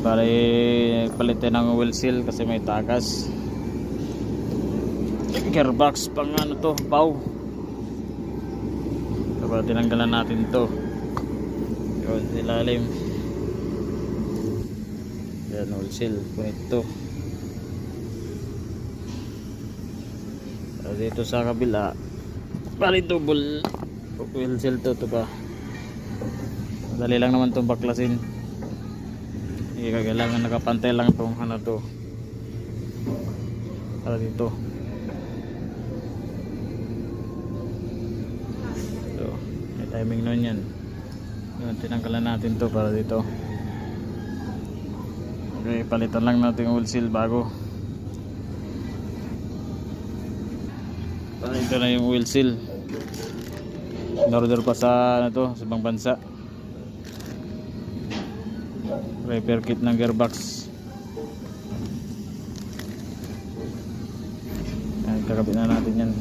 para palitin ng wheel seal kasi may tagas. Gearbox pang ano to, bow. Tapos tinanggalan natin to. Yun, ilalim. Yan, wheel seal. Punit to. Dito sa kabila, bali double wheel seal to pa. Madali lang naman itong baklasin. Hindi kailangan nakapantay lang itong ano to para dito. So, may timing nun yan. Yun, tinanggalan natin to para dito. Okay, palitan lang natin yung wheel seal bago. Ito na yung wheel seal. In-order pa sa ano to, sa ibang bansa. Repair kit ng gearbox. Ayan, kakabit na natin yan.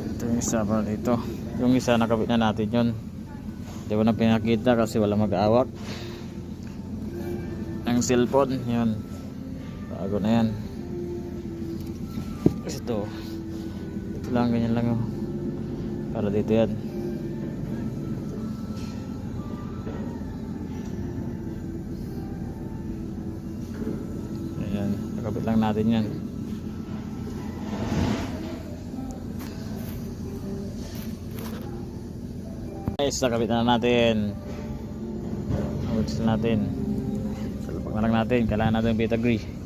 Ito yung isa pa dito. Yung isa nakabit na natin yun. Hindi ko na pinakita kasi wala mag-aawak. Ang cellphone, yun. Bago na yan. Ito lang, ganyan lang oh. Para dito yan. Ayan, nakabit lang natin yan. Guys, nakabit na natin. Nakabit na natin. Salpak na lang natin. Kailangan natin beta agree.